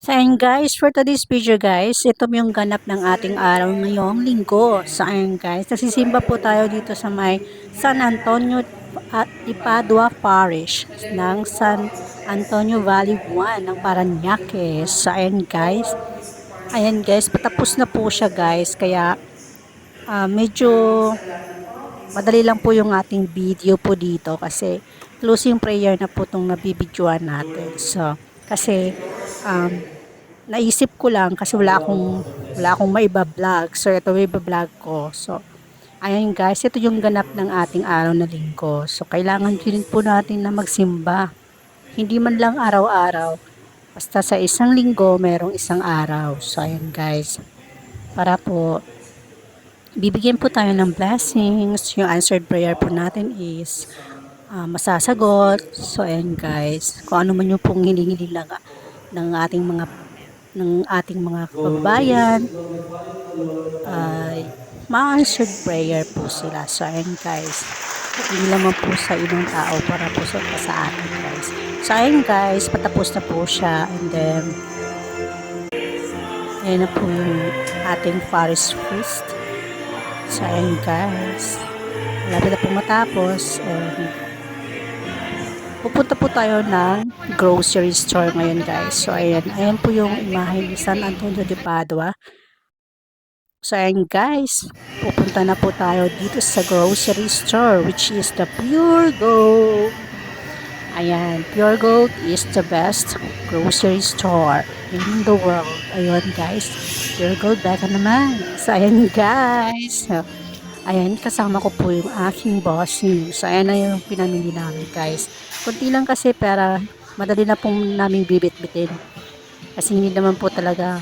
So ayun guys, for today's video guys, ito yung ganap ng ating araw ngayong linggo. So ayun guys, nagsisimba po tayo dito sa may San Antonio at Ipadua Parish ng San Antonio Valley 1 ng Parañaque. So ayan guys, patapos na po siya guys, kaya medyo madali lang po yung ating video po dito kasi closing prayer na po itong nabibidyoan natin. So kasi um, naisip ko lang kasi wala akong maiba-vlog. So ito iba-vlog ko. So ayun guys, ito yung ganap ng ating araw na linggo. So kailangan din po natin na magsimba. Hindi man lang araw-araw. Basta sa isang linggo, merong isang araw. So ayun guys, para po bibigyan po tayo ng blessings. Yung answered prayer po natin is masasagot. So ayun guys, kung ano man yung pong hiling-hiling lang ng ating mga kababayan ay ma-answered prayer po sila. So ayun guys, hindi naman po sa ibang tao para po sa atin guys. So ayun guys, patapos na po siya, and then ayan na po yung ating Paris Feast. So ayun guys, malapit na po matapos, and pupunta po tayo ng grocery store ngayon guys. So ayan po yung imahe ni San Antonio de Padua. So ayan guys, pupunta na po tayo dito sa grocery store, which is the Pure Gold. Ayan, Pure Gold is the best grocery store in the world. Ayun guys, Pure Gold, baka naman. So ayan guys, ayan, kasama ko po yung aking bossing. So ayan na yung pinamili namin guys. Kunti lang kasi, para madali na pong namin bibit-bitin. Kasi hindi naman po talaga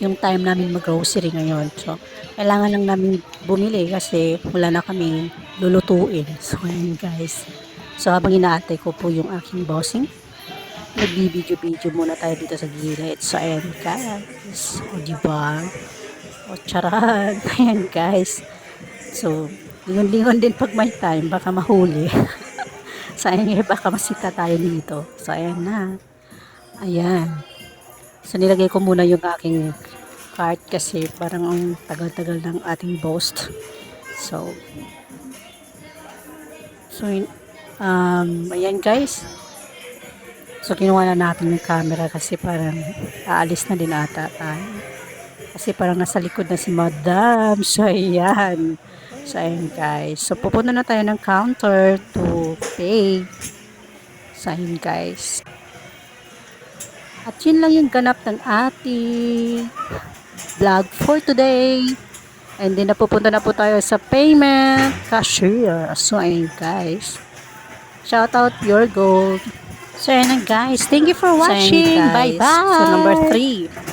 yung time namin mag-grocery ngayon. So, kailangan lang namin bumili kasi wala na kami lulutuin. So, ayan guys. So, habang inaantay ko po yung aking bossing, nagbibideo-video muna tayo dito sa gilid. So, ayan guys. O, diba? O, charan. Ayan guys. So, lingon-lingon din pag may time, baka mahuli. So, ayan, baka masita tayo dito. So, ayan na. Ayan. So, nilagay ko muna yung aking cart kasi parang ang tagal-tagal ng ating post. So, ayan guys. So, kinuha na natin yung camera kasi parang aalis na din ata tayo. Kasi parang nasa likod na si Madam. So, ayan. So, ayan guys. So, pupunta na tayo ng counter to pay. So, ayan guys. At yun lang yung ganap ng ating vlog for today. And then, napupunta na po tayo sa payment cashier. So, ayan guys. Shout out Pure Gold. So, ayan guys. Thank you for watching. Bye-bye. So, number 3.